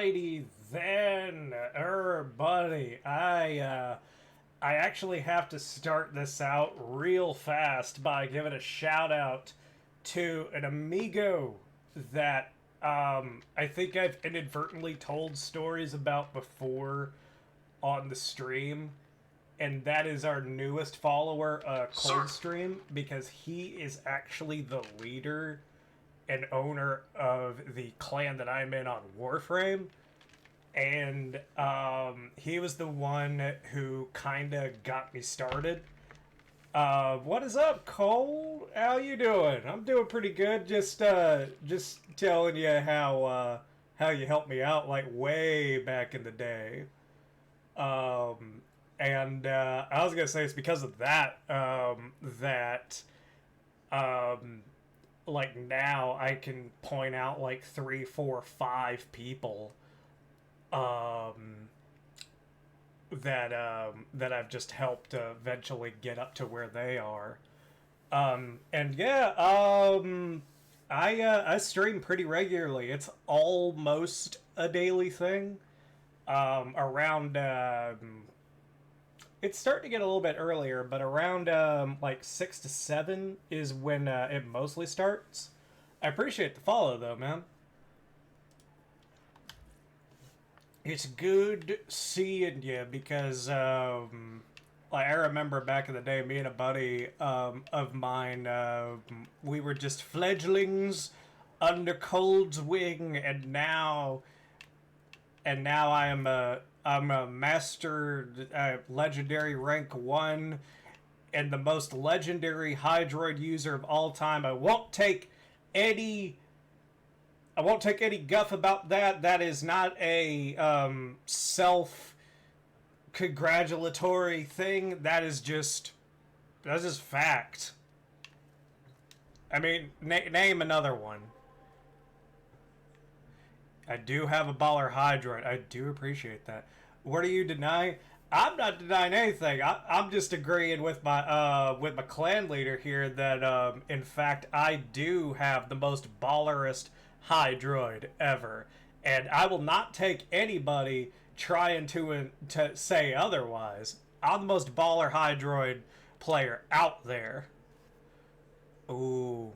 Alrighty then, buddy. I actually have to start this out real fast by giving a shout out to an amigo that I think I've inadvertently told stories about before on the stream, and that is our newest follower, Coldstream, because he is actually the leader and owner of the clan that I'm in on Warframe. And he was the one who kind of got me started. What is up, Cole? How you doing? I'm doing pretty good. Just telling you how you helped me out like way back in the day. And I was gonna say it's because of that that like now I can point out like 3, 4, 5 people that I've just helped eventually get up to where they are. And yeah, I stream pretty regularly. It's almost a daily thing. Around it's starting to get a little bit earlier, but around like 6 to 7 is when it mostly starts. I appreciate the follow though, man. It's good seeing you because like I remember back in the day, me and a buddy of mine, we were just fledglings under Cold's wing, and now I'm a master legendary rank 1 and the most legendary Hydroid user of all time. I won't take any guff about that. That is not a self-congratulatory thing. That's just fact. I mean, name another one. I do have a baller Hydroid. I do appreciate that. What do you deny? I'm not denying anything. I'm just agreeing with my clan leader here that in fact I do have the most ballerest Hydroid ever, and I will not take anybody trying to say otherwise. I'm the most baller Hydroid player out there. Ooh.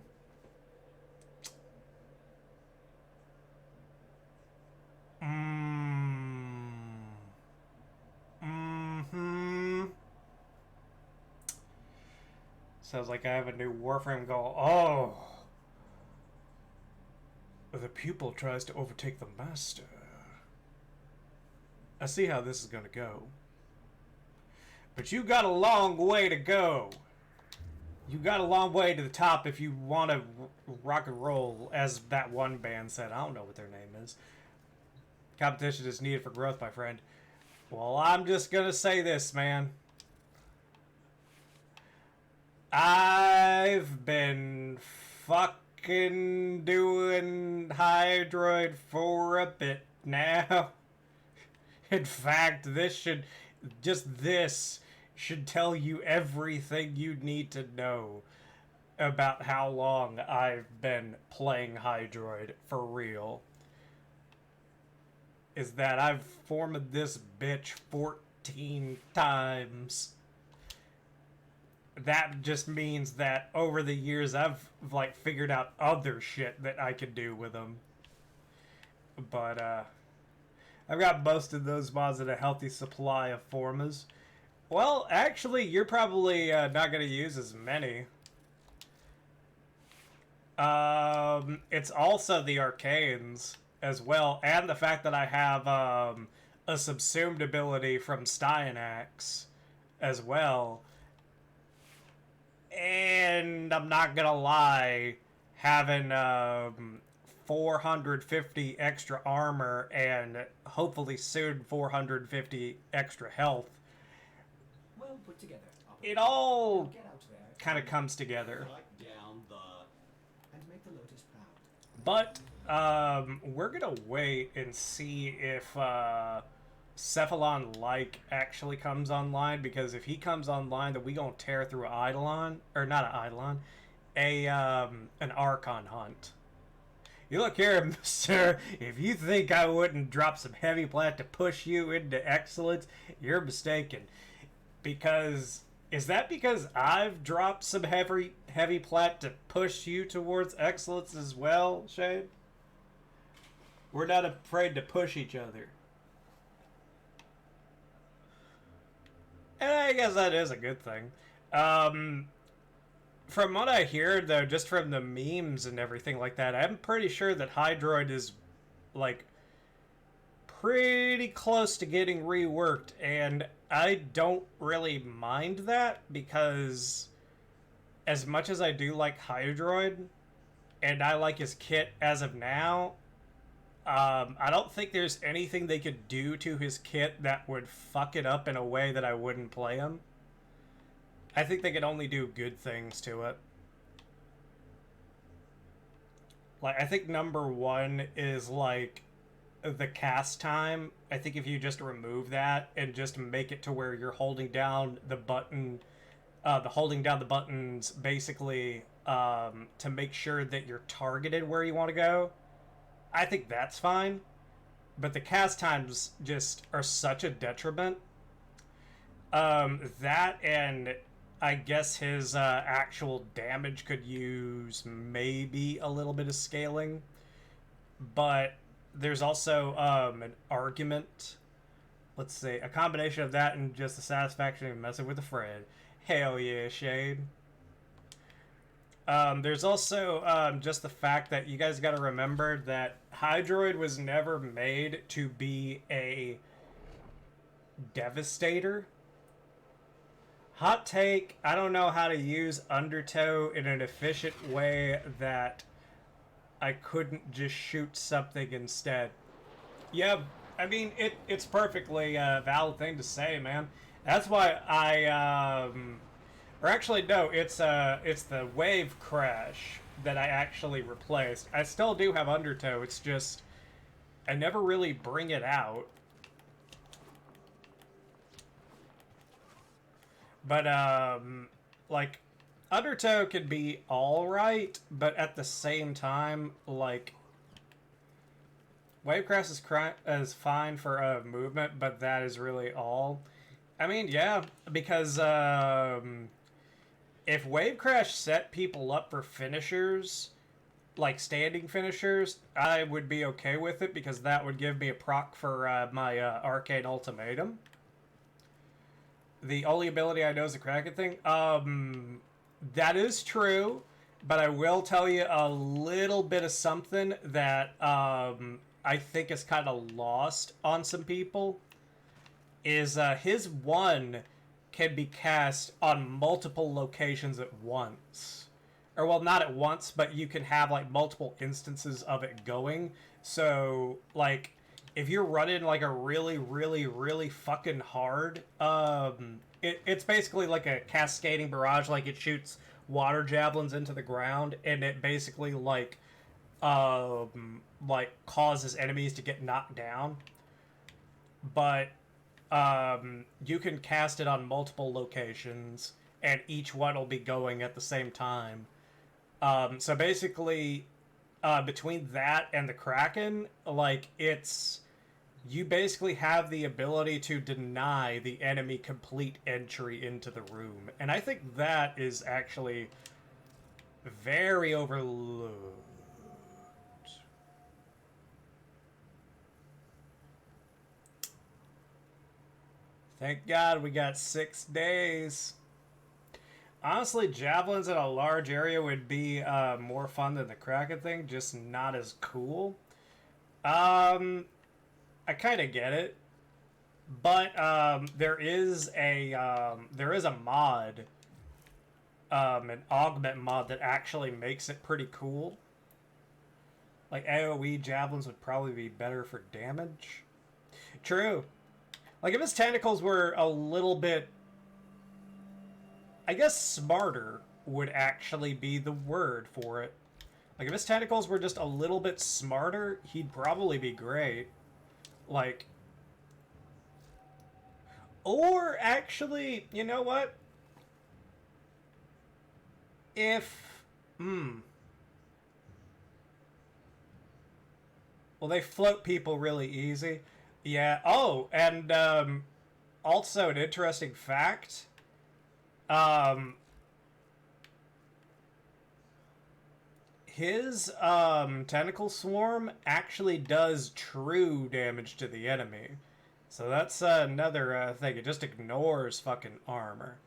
Mm-hmm. Sounds like I have a new Warframe goal. Oh. The pupil tries to overtake the master. I see how this is gonna go. But you got a long way to go. You got a long way to the top if you want to rock and roll, as that one band said. I don't know what their name is. Competition is needed for growth, my friend. Well, I'm just gonna say this, man. I've been fucking doing Hydroid for a bit now. In fact, this should tell you everything you need to know about how long I've been playing Hydroid for real. Is that I've formed this bitch 14 times. That just means that over the years I've like figured out other shit that I could do with them. But I've got most of those mods in a healthy supply of formas. Well, actually, you're probably not going to use as many. It's also the arcanes as well, and the fact that I have a subsumed ability from Styanax as well. And I'm not gonna lie, having 450 extra armor and hopefully soon 450 extra health, well put together. It all kind of comes together. And make the Lotus proud. But we're gonna wait and see if Cephalon Like actually comes online, because if he comes online, then we gonna tear through an Eidolon, or not an Eidolon, an Archon hunt. You look here, sir. If you think I wouldn't drop some heavy plat to push you into excellence, you're mistaken. Because is that because I've dropped some heavy plat to push you towards excellence as well, Shane? We're not afraid to push each other. And I guess that is a good thing. From what I hear, though, just from the memes and everything like that, I'm pretty sure that Hydroid is, like, pretty close to getting reworked, and I don't really mind that, because as much as I do like Hydroid, and I like his kit as of now, I don't think there's anything they could do to his kit that would fuck it up in a way that I wouldn't play him. I think they could only do good things to it. Like, I think number one is, like, the cast time. I think if you just remove that and just make it to where you're holding down the button, holding down the buttons basically to make sure that you're targeted where you want to go, I think that's fine. But the cast times just are such a detriment. That and I guess his actual damage could use maybe a little bit of scaling. But there's also an argument. Let's see. A combination of that and just the satisfaction of messing with a friend. Hell yeah, Shade. There's also just the fact that you guys got to remember that Hydroid was never made to be a devastator. Hot take, I don't know how to use Undertow in an efficient way that I couldn't just shoot something instead. Yeah, I mean, it's perfectly a valid thing to say, man. That's why or actually, no, it's the Wave Crash that I actually replaced. I still do have Undertow, it's just I never really bring it out. But, like, Undertow could be alright, but at the same time, like, Wavecrash is fine for movement, but that is really all. I mean, yeah, because if Wavecrash set people up for finishers, like standing finishers, I would be okay with it because that would give me a proc for my Arcane Ultimatum. The only ability I know is the Kraken thing. That is true, but I will tell you a little bit of something that I think is kind of lost on some people. Is his one can be cast on multiple locations at once. Or, well, not at once, but you can have, like, multiple instances of it going. So, like, if you're running like a really, really, really fucking hard, it's basically like a cascading barrage. Like it shoots water javelins into the ground, and it basically like causes enemies to get knocked down. But you can cast it on multiple locations, and each one will be going at the same time. So basically, between that and the Kraken, like, you basically have the ability to deny the enemy complete entry into the room. And I think that is actually very overlooked. Thank God we got 6 days. Honestly, javelins in a large area would be more fun than the Kraken thing, just not as cool. I kind of get it, but there is a mod, an augment mod that actually makes it pretty cool. Like AoE javelins would probably be better for damage. True. Like if his tentacles were a little bit, I guess smarter would actually be the word for it. Like if his tentacles were just a little bit smarter, he'd probably be great. Like, or actually, you know what? If, Well, they float people really easy. Yeah. Oh, and also an interesting fact. Um, his tentacle swarm actually does true damage to the enemy. So that's another thing. It just ignores fucking armor.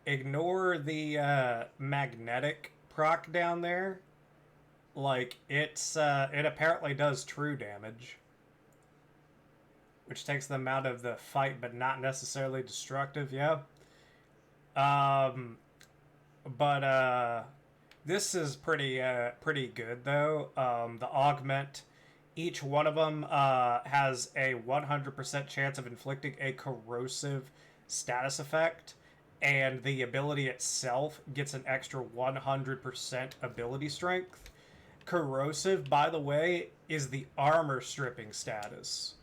Ignore the magnetic proc down there. Like, it apparently does true damage. Which takes them out of the fight, but not necessarily destructive, yeah. Um, but this is pretty good, though. The augment, each one of them has a 100% chance of inflicting a corrosive status effect, and the ability itself gets an extra 100% ability strength. Corrosive, by the way, is the armor stripping status.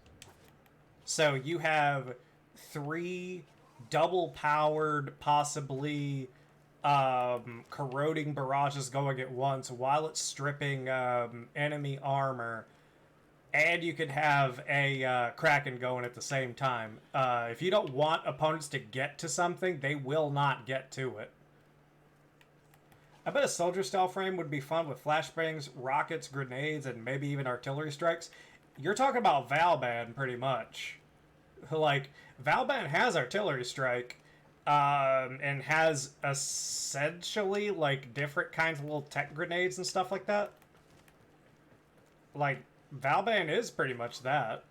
So you have 3 double powered, possibly corroding barrages going at once while it's stripping enemy armor. And you could have a Kraken going at the same time. If you don't want opponents to get to something, they will not get to it. I bet a soldier style frame would be fun with flashbangs, rockets, grenades, and maybe even artillery strikes. You're talking about Valban, pretty much. Like, Valban has artillery strike, and has essentially, like, different kinds of little tech grenades and stuff like that. Like, Valban is pretty much that.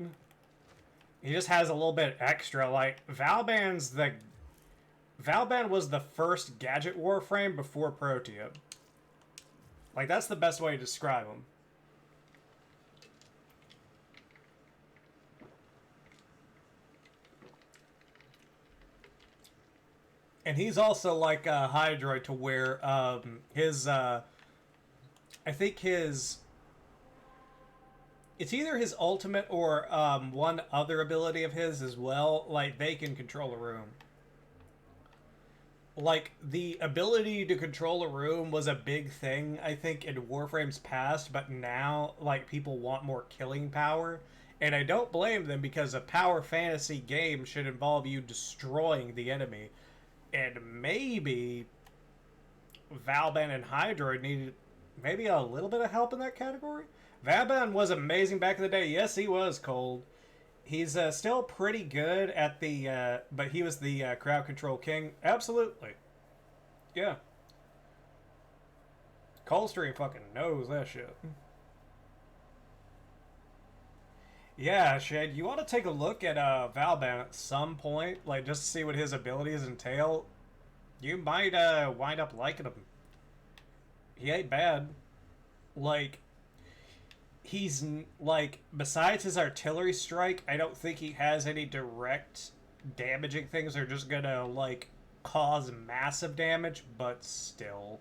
He just has a little bit extra. Like, Valban was the first gadget Warframe before Protea. Like, that's the best way to describe him. And he's also like a Hydroid to where his I think his it's either his ultimate or one other ability of his as well. Like, they can control a room. Like, the ability to control a room was a big thing, I think, in Warframe's past, but now, like, people want more killing power. And I don't blame them, because a power fantasy game should involve you destroying the enemy. And maybe Valban and Hydroid needed maybe a little bit of help in that category. Valban was amazing back in the day. Yes, he was cold. He's still pretty good at the, but he was the crowd control king. Absolutely. Yeah. Coldstream fucking knows that shit. Yeah, Shade, you ought to take a look at Valban at some point, like, just to see what his abilities entail. You might wind up liking him. He ain't bad. Like, he's, like, besides his artillery strike, I don't think he has any direct damaging things that are just gonna, like, cause massive damage, but still.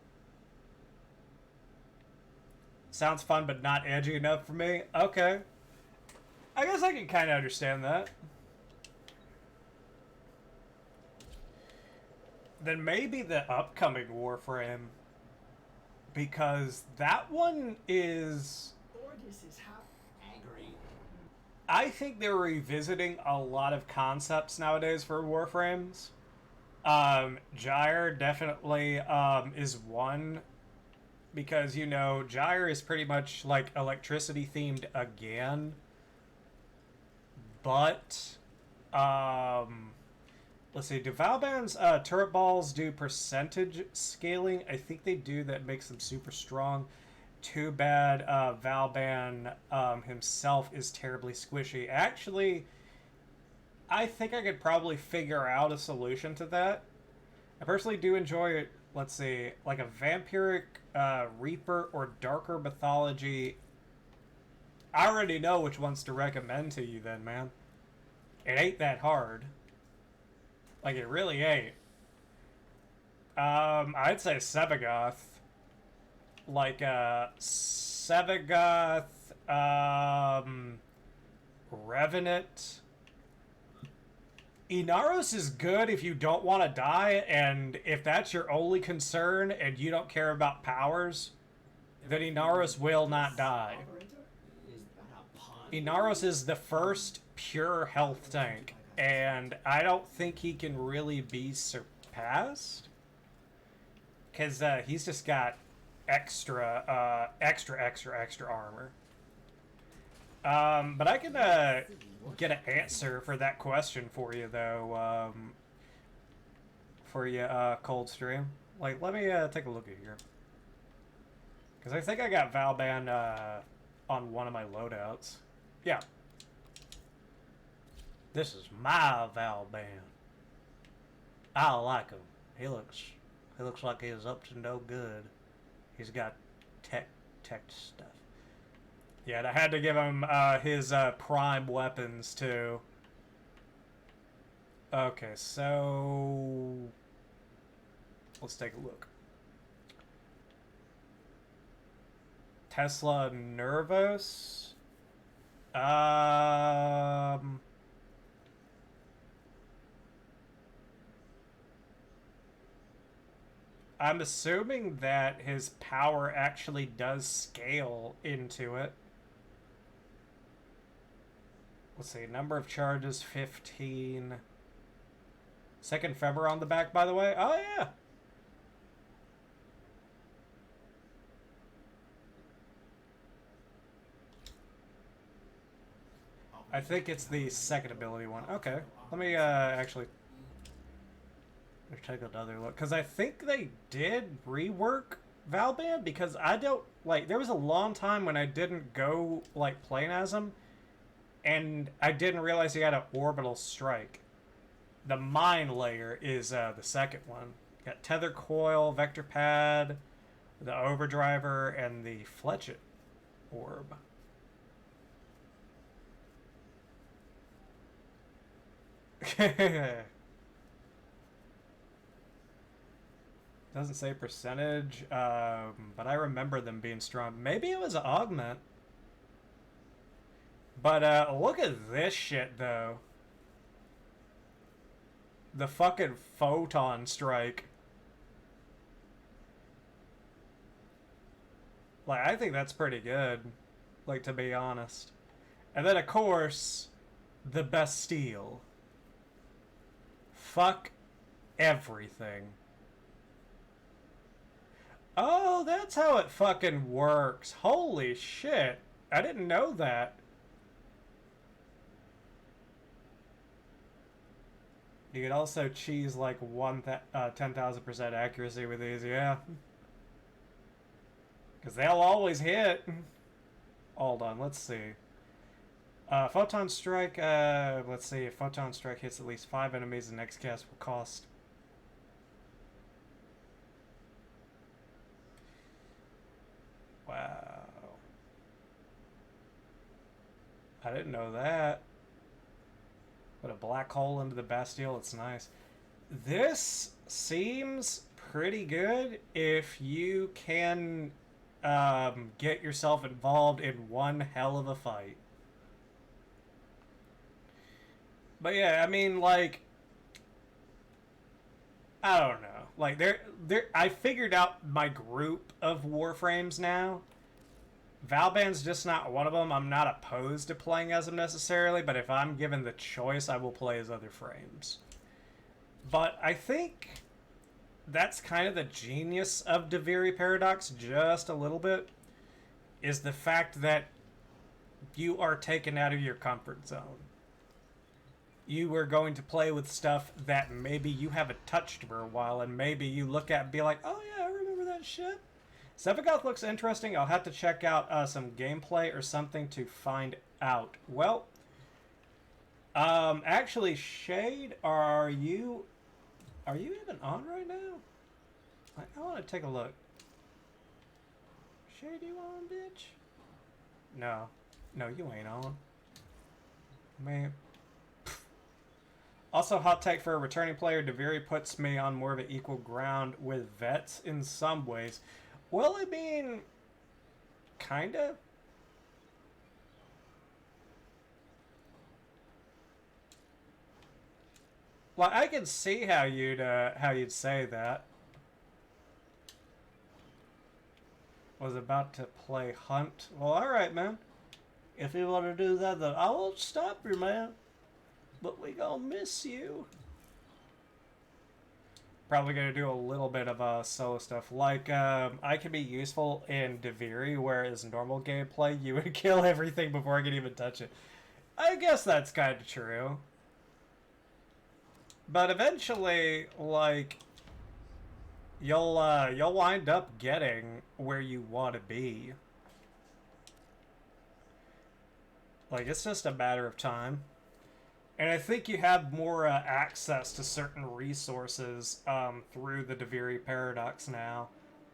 Sounds fun, but not edgy enough for me? Okay. I guess I can kind of understand that. Then maybe the upcoming Warframe, because that one is... Ordis is half angry. I think they're revisiting a lot of concepts nowadays for Warframes. Gyre definitely is one, because, you know, Gyre is pretty much like electricity themed again. But, let's see, do Valban's turret balls do percentage scaling? I think they do. That makes them super strong. Too bad Valban himself is terribly squishy. Actually, I think I could probably figure out a solution to that. I personally do enjoy, let's see, like a vampiric Reaper or darker mythology. I already know which ones to recommend to you then, man. It ain't that hard. Like, it really ain't. I'd say Sevagoth. Like, Sevagoth, Revenant. Inaros is good if you don't want to die, and if that's your only concern and you don't care about powers, then Inaros will not die. Is that a pun? Inaros is the first pure health tank, and I don't think he can really be surpassed. Because he's just got extra armor. But I can get an answer for that question for you, though. For you, Coldstream. Like, let me take a look at here. Because I think I got Valban on one of my loadouts. Yeah. This is my Valban. I like him. He looks like he's up to no good. He's got tech stuff. Yeah, and I had to give him his prime weapons too. Okay, so let's take a look. Tesla Nervos. I'm assuming that his power actually does scale into it. Let's see, number of charges 15. Second Feber on the back, by the way. Oh yeah. I think it's the second ability one. Okay, let me actually take another look, because I think they did rework Valban, because I don't, like, there was a long time when I didn't go, like, playing as him, and I didn't realize he had an orbital strike. The mine layer is the second one. Got tether coil, vector pad, the overdriver, and the fletchet orb. Doesn't say percentage, but I remember them being strong. Maybe it was an augment. But look at this shit, though. The fucking photon strike. Like, I think that's pretty good. Like, to be honest. And then, of course, the Bastille. Fuck everything. Oh, that's how it fucking works. Holy shit. I didn't know that. You could also cheese like 10,000% accuracy with these, yeah. Because they'll always hit. Hold on, let's see. Photon Strike, let's see. If Photon Strike hits at least 5 enemies, the next cast will cost... Wow. I didn't know that. Put a black hole into the Bastille, it's nice. This seems pretty good if you can get yourself involved in one hell of a fight. But yeah, I mean, like, I don't know. Like, I figured out my group of Warframes now. Valban's just not one of them. I'm not opposed to playing as him necessarily, but if I'm given the choice, I will play as other frames. But I think that's kind of the genius of Duviri Paradox, just a little bit, is the fact that you are taken out of your comfort zone. You are going to play with stuff that maybe you haven't touched for a while, and maybe you look at and be like, oh yeah, I remember that shit. Sevagoth looks interesting. I'll have to check out some gameplay or something to find out. Well, actually, Shade, are you even on right now? I want to take a look. Shade, you on, bitch? No, you ain't on. Man. Also, hot take for a returning player, Duviri puts me on more of an equal ground with vets in some ways. Well, I mean, kinda. Well, I can see how you'd say that. Was about to play Hunt. Well, all right, man. If you want to do that, then I won't stop you, man. But we gonna miss you. Probably gonna do a little bit of solo stuff. Like, I can be useful in Duviri, whereas normal gameplay, you would kill everything before I could even touch it. I guess that's kind of true. But eventually, like, you'll wind up getting where you want to be. Like, it's just a matter of time. And I think you have more access to certain resources through the Duviri paradox now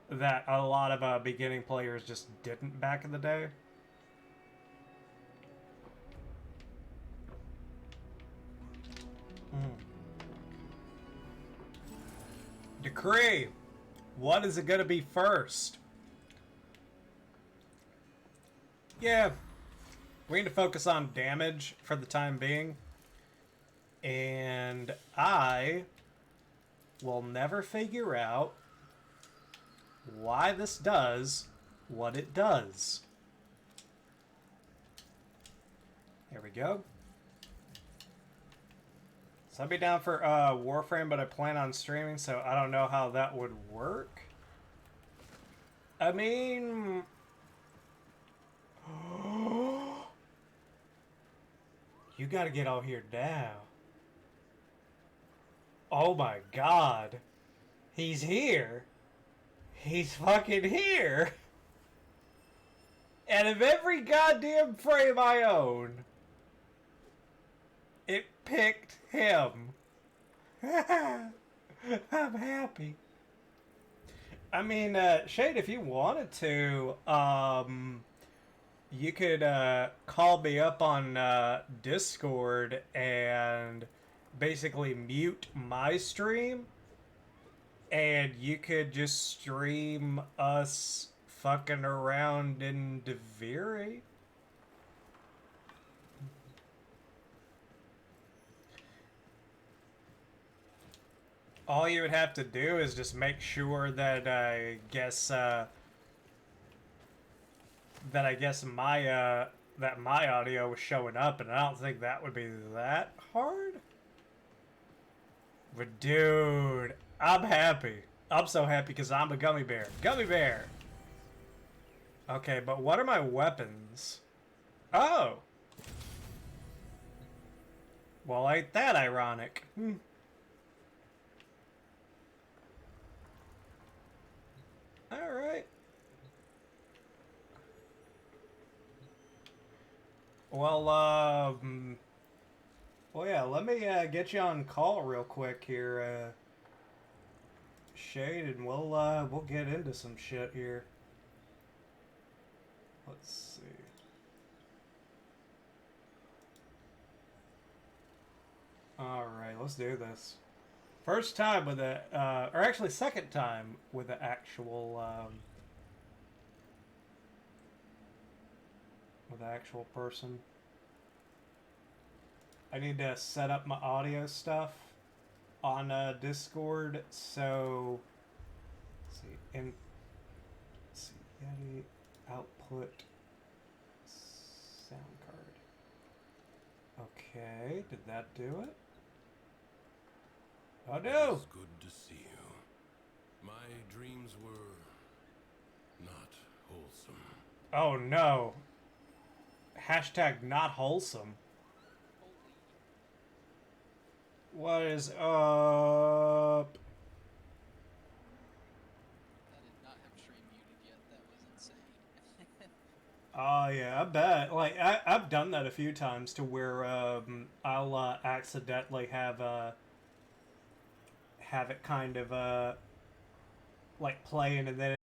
that a lot of beginning players just didn't back in the day. Decree! What is it gonna be first? Yeah, we need to focus on damage for the time being. And I will never figure out why this does what it does. There we go. So I'd be down for Warframe, but I plan on streaming, so I don't know how that would work. I mean... You gotta get all here now. Oh my god. He's here. He's fucking here. And of every goddamn frame I own, it picked him. I'm happy. I mean, Shade, if you wanted to, you could call me up on Discord and basically mute my stream, and you could just stream us fucking around in Duviri. All you would have to do is just make sure that I guess my that my audio was showing up, and I don't think that would be that hard. But dude, I'm happy. I'm so happy because I'm a gummy bear. Gummy bear! Okay, but what are my weapons? Oh! Well, ain't that ironic? Alright. Well, well, yeah, let me get you on call real quick here, Shade, and we'll get into some shit here. Let's see. Alright, let's do this. First time with a, or actually second time with an actual, person. I need to set up my audio stuff on Discord, so let's see, Yeti output sound card. Okay, did that do it? Oh no! It's good to see you. My dreams were not wholesome. Oh no. Hashtag not wholesome. What is up? I did not have stream muted yet. That was insane. Oh yeah, I bet. Like I've done that a few times to where I'll accidentally have it kind of like playing, and then